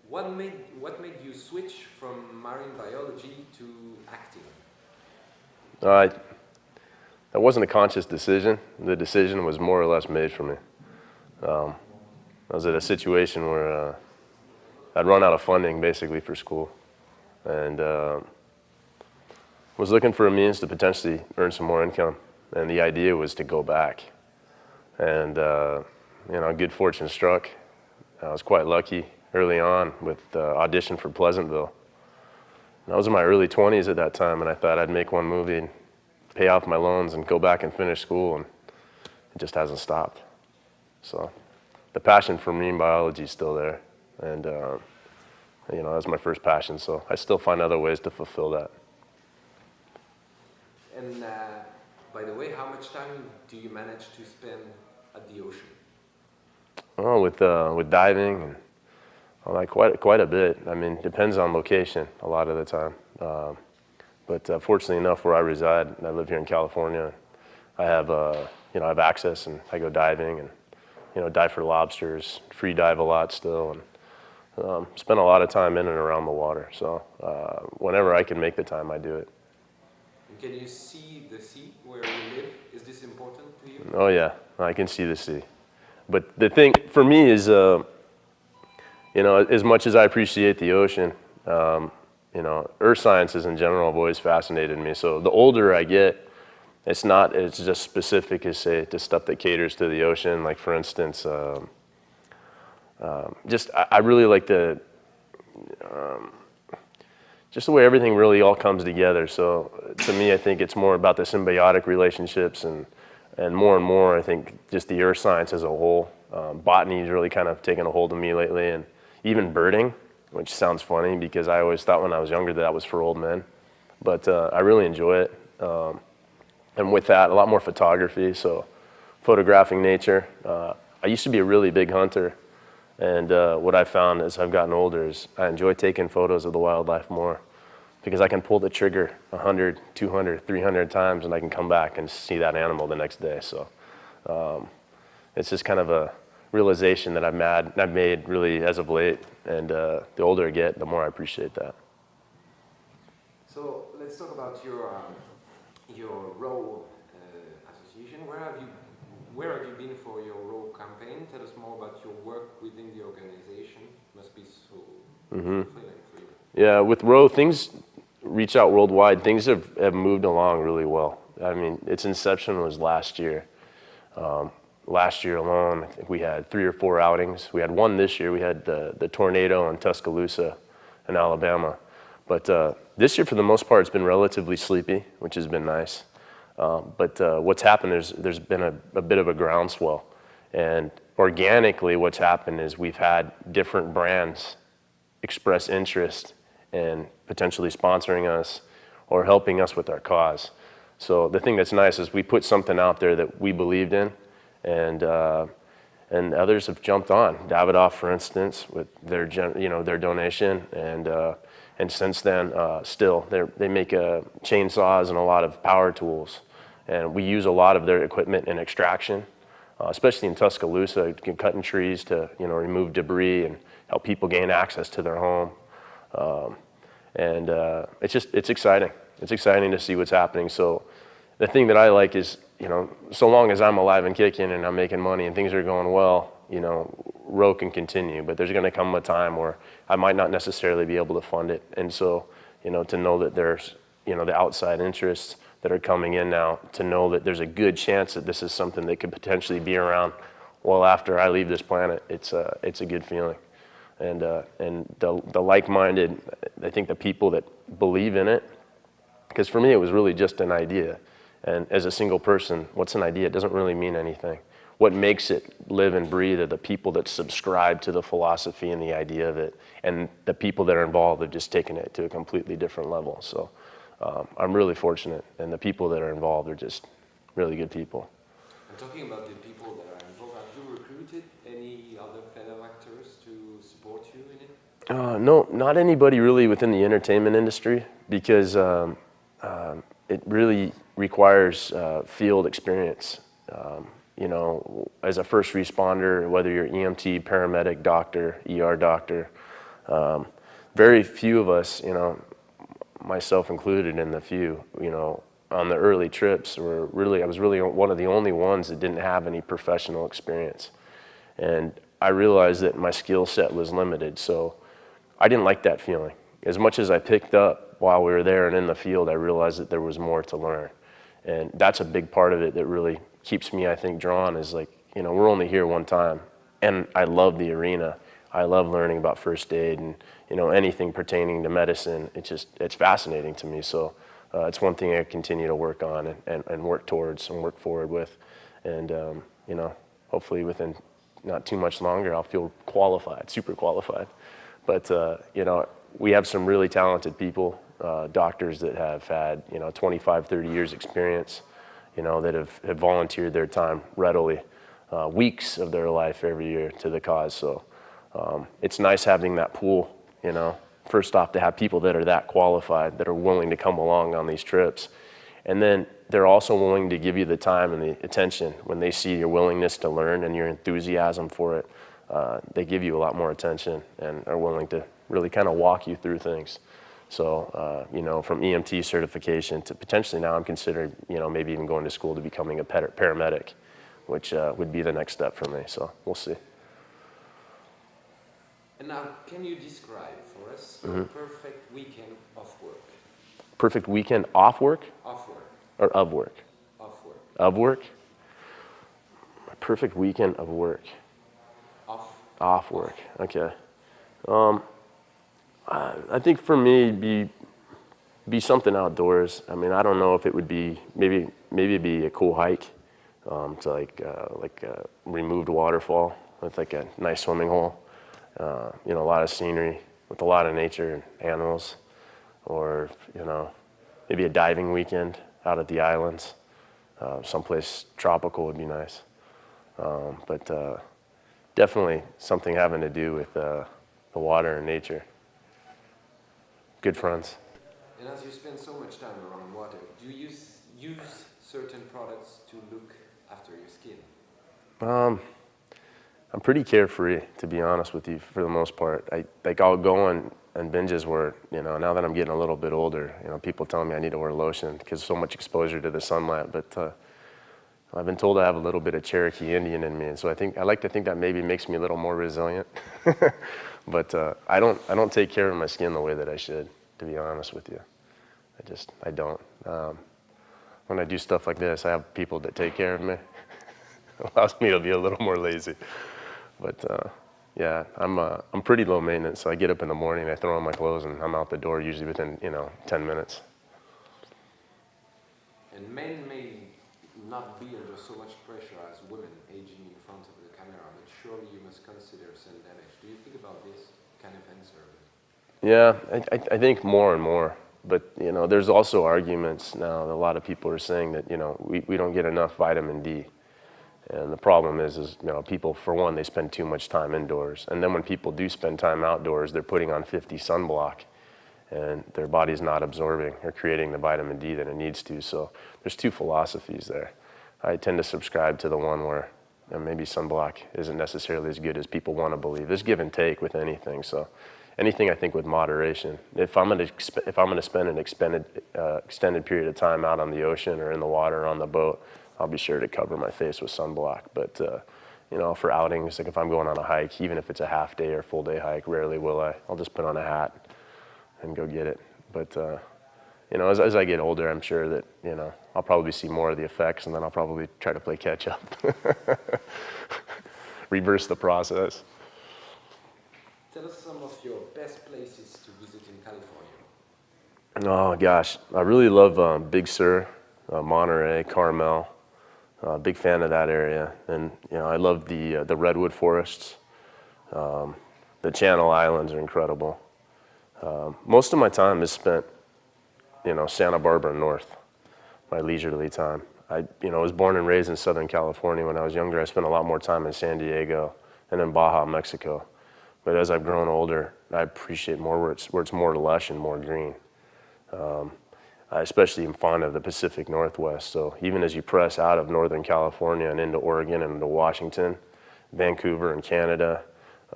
what made you switch from marine biology to acting? Uh, that wasn't a conscious decision. The decision was more or less made for me. I was at a situation where I'd run out of funding basically for school, and was looking for a means to potentially earn some more income. And the idea was to go back. And good fortune struck. I was quite lucky early on with the audition for Pleasantville. And I was in my early 20s at that time, and I thought I'd make one movie and pay off my loans and go back and finish school, and it just hasn't stopped. So the passion for marine biology is still there, and that's my first passion, so I still find other ways to fulfill that. And by the way, how much time do you manage to spend at the ocean? Oh, with diving and all that, quite a bit. I mean, depends on location a lot of the time. But fortunately enough, where I reside, I live here in California. I have I have access, and I go diving and dive for lobsters, free dive a lot still, and spend a lot of time in and around the water. So whenever I can make the time, I do it. Can you see the sea where you live? Is this important to you? Oh yeah, I can see the sea. But the thing for me is, as much as I appreciate the ocean, earth sciences in general have always fascinated me. So the older I get, it's just specific as, say, to stuff that caters to the ocean. Like, for instance, I really like just the way everything really all comes together. So to me, I think it's more about the symbiotic relationships, and more, I think just the earth science as a whole. Botany has really kind of taken a hold of me lately, and even birding, which sounds funny because I always thought when I was younger that was for old men. But I really enjoy it. And with that, a lot more photography, so photographing nature. I used to be a really big hunter, and what I found as I've gotten older is I enjoy taking photos of the wildlife more, because I can pull the trigger 100, 200, 300 times, and I can come back and see that animal the next day. So it's just kind of a realization that I've made really as of late, and the older I get, the more I appreciate that. So let's talk about your role association. Where have you been for your role campaign? Tell us more about your work within the organization. It must be so fulfilling for you. Yeah, with Row, things reach out worldwide. Things have moved along really well. I mean, its inception was last year. Last year alone, I think we had 3 or 4 outings. We had one this year. We had the tornado in Tuscaloosa in Alabama. But this year, for the most part, it's been relatively sleepy, which has been nice. But what's happened is there's been a bit of a groundswell. And organically, what's happened is we've had different brands express interest in potentially sponsoring us or helping us with our cause. So the thing that's nice is we put something out there that we believed in, and others have jumped on. Davidoff, for instance, with their donation, and since then, still they make chainsaws and a lot of power tools, and we use a lot of their equipment in extraction, especially in Tuscaloosa, cutting trees to remove debris and help people gain access to their home, and it's exciting. It's exciting to see what's happening. So the thing that I like is, so long as I'm alive and kicking and I'm making money and things are going well, Row can continue. But there's going to come a time where I might not necessarily be able to fund it. And so, to know that there's, the outside interests that are coming in now, to know that there's a good chance that this is something that could potentially be around well after I leave this planet, it's a good feeling. And the like-minded, I think the people that believe in it, because for me it was really just an idea. And as a single person, what's an idea? It doesn't really mean anything. What makes it live and breathe are the people that subscribe to the philosophy and the idea of it. And the people that are involved have just taken it to a completely different level. So I'm really fortunate. And the people that are involved are just really good people. And talking about the people that are involved, have you recruited any other fellow actors to support you in it? No, not anybody really within the entertainment industry, because it really requires field experience. As a first responder, whether you're EMT, paramedic, doctor, ER doctor, Very few of us, you know, myself included in the few, you know, on the early trips were really, I was really one of the only ones that didn't have any professional experience. And I realized that my skill set was limited, so I didn't like that feeling. As much as I picked up while we were there and in the field, I realized that there was more to learn. And that's a big part of it that really keeps me, I think, drawn is like, you know, we're only here one time. And I love the arena. I love learning about first aid and, you know, anything pertaining to medicine. It's fascinating to me. So it's one thing I continue to work on and work towards and work forward with. And, you know, hopefully within not too much longer, I'll feel qualified, super qualified. But, you know, we have some really talented people, doctors that have had, you know, 25, 30 years experience, you know, that have volunteered their time readily, weeks of their life every year to the cause. So it's nice having that pool, you know, first off to have people that are that qualified, that are willing to come along on these trips. And then they're also willing to give you the time and the attention when they see your willingness to learn and your enthusiasm for it. They give you a lot more attention and are willing to really kind of walk you through things. So, you know, from EMT certification to potentially now I'm considering, you know, maybe even going to school to becoming a paramedic, which would be the next step for me. So we'll see. And now, can you describe for us your perfect weekend off work? Perfect weekend off work? Off work. Or of work? Off work. Of work? My perfect weekend of work. Off work. Okay. I think for me, be something outdoors. I mean, I don't know if it would be maybe it'd be a cool hike to like a removed waterfall with like a nice swimming hole. You know, a lot of scenery with a lot of nature and animals, or you know, maybe a diving weekend out at the islands. Someplace tropical would be nice. But definitely something having to do with the water and nature. Good friends. And as you spend so much time around water, do you use certain products to look after your skin? I'm pretty carefree, to be honest with you, for the most part. I'll go on binges where, you know, now that I'm getting a little bit older, you know, people tell me I need to wear lotion because so much exposure to the sunlight. But I've been told I have a little bit of Cherokee Indian in me, and so I like to think that maybe makes me a little more resilient. But I don't take care of my skin the way that I should, to be honest with you. I don't. When I do stuff like this, I have people that take care of me. It allows me to be a little more lazy. But yeah, I'm pretty low maintenance. So I get up in the morning, I throw on my clothes, and I'm out the door usually within 10 minutes. And men may not be under so much pressure as women aging in front of the camera, but surely you must consider sun damage. Do you think about this kind of answer? Yeah, I think more and more. But you know, there's also arguments now that a lot of people are saying that, you know, we don't get enough vitamin D. And the problem is, you know, people, for one, they spend too much time indoors. And then when people do spend time outdoors, they're putting on 50 sunblock, and their body's not absorbing or creating the vitamin D that it needs to. So there's two philosophies there. I tend to subscribe to the one where, you know, maybe sunblock isn't necessarily as good as people want to believe. There's give and take with anything. So anything, I think, with moderation. If I'm going to spend an extended period of time out on the ocean or in the water or on the boat, I'll be sure to cover my face with sunblock. But you know, for outings, like if I'm going on a hike, even if it's a half day or full day hike, rarely will I. I'll just put on a hat and go get it. But you know, as I get older, I'm sure that, you know, I'll probably see more of the effects, and then I'll probably try to play catch up, reverse the process. Tell us some of your best places to visit in California. Oh gosh, I really love Big Sur, Monterey, Carmel. Big fan of that area, and you know, I love the redwood forests. The Channel Islands are incredible. Most of my time is spent, you know, Santa Barbara North, my leisurely time. I was born and raised in Southern California. When I was younger, I spent a lot more time in San Diego and in Baja, Mexico. But as I've grown older, I appreciate more where it's more lush and more green. I especially am fond of the Pacific Northwest. So even as you press out of Northern California and into Oregon and into Washington, Vancouver and Canada,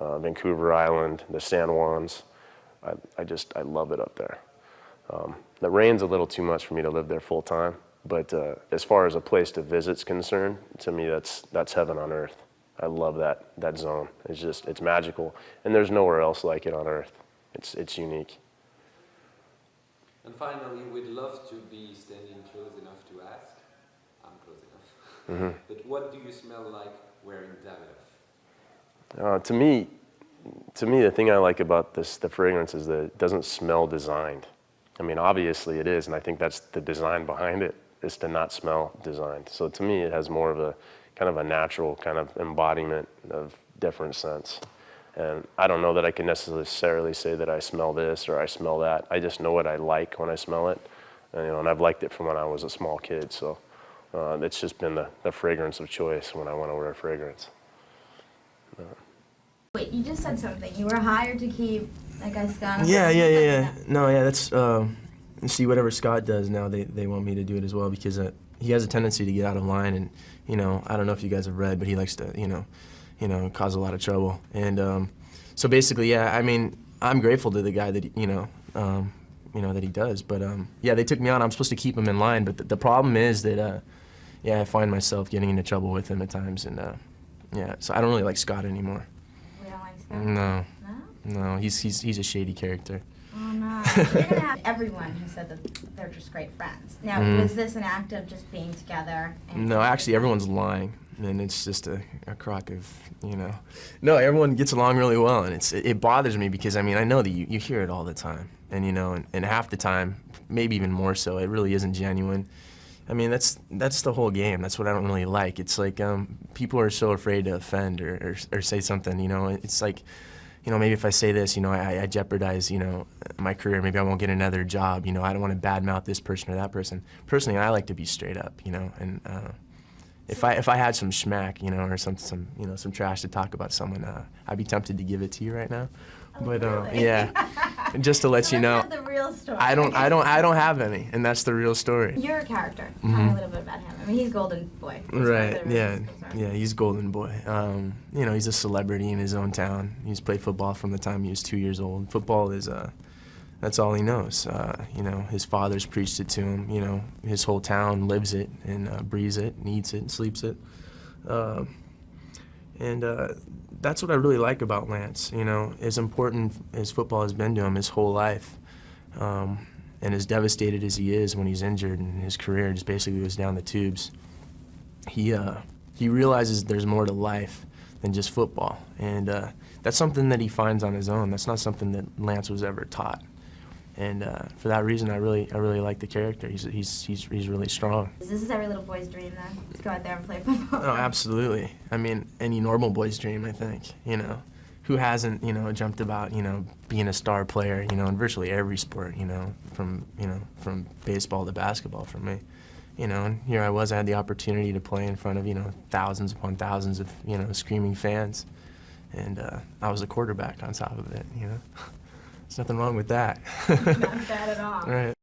Vancouver Island, the San Juans. I love it up there. The rain's a little too much for me to live there full time, but as far as a place to visit's concerned, to me that's heaven on earth. I love that zone. It's magical, and there's nowhere else like it on earth. It's unique. And finally, we'd love to be standing close enough to ask. I'm close enough. Mm-hmm. But what do you smell like wearing Davidoff? To me, the thing I like about the fragrance is that it doesn't smell designed. I mean, obviously it is, and I think that's the design behind it, is to not smell designed. So to me, it has more of a kind of a natural kind of embodiment of different scents. And I don't know that I can necessarily say that I smell this or I smell that. I just know what I like when I smell it, and I've liked it from when I was a small kid. So it's just been the fragrance of choice when I want to wear a fragrance. Wait, you just said something. You were hired to keep that guy Scott. Yeah. No, yeah, that's, see, whatever Scott does now, they want me to do it as well, because he has a tendency to get out of line, and, I don't know if you guys have read, but he likes to, cause a lot of trouble. And so basically, yeah, I mean, I'm grateful to the guy that, that he does. But, yeah, they took me on. I'm supposed to keep him in line, but the problem is that, yeah, I find myself getting into trouble with him at times, and, yeah, so I don't really like Scott anymore. We don't like Scott? No. No? No, he's a shady character. Oh, no. You're going to have everyone who said that they're just great friends. Now, was this an act of just being together? And No, actually, everyone's lying, and it's just a crock of, No, everyone gets along really well, and it bothers me because, I mean, I know that you hear it all the time, and, and half the time, maybe even more so, it really isn't genuine. I mean, that's the whole game. That's what I don't really like. It's like people are so afraid to offend or say something, It's like, maybe if I say this, I jeopardize, my career. Maybe I won't get another job. I don't want to badmouth this person or that person. Personally, I like to be straight up, and if I had some schmack, or some trash to talk about someone, I'd be tempted to give it to you right now. Oh, But really? yeah, just to let So you let's know, have the real story. I don't have any, and that's the real story. You're a character. Tell me a little bit about him. I mean, he's Golden Boy. as far as Right, everyone's yeah, concerned. he's Golden Boy. He's a celebrity in his own town. He's played football from the time he was 2 years old. Football is, that's all he knows. His father's preached it to him. His whole town lives it and breathes it and eats it and sleeps it. That's what I really like about Lance. As important as football has been to him his whole life, and as devastated as he is when he's injured and his career just basically goes down the tubes, he realizes there's more to life than just football, and that's something that he finds on his own. That's not something that Lance was ever taught, and for that reason, I really like the character. He's really strong. This is every little boy's dream, then. Just go out there and play football. Oh, absolutely. I mean, any normal boy's dream, I think. Who hasn't, jumped about, being a star player, in virtually every sport, from baseball to basketball for me. And here I was, I had the opportunity to play in front of, thousands upon thousands of, screaming fans. And I was a quarterback on top of it, There's nothing wrong with that. Not bad at all. Right.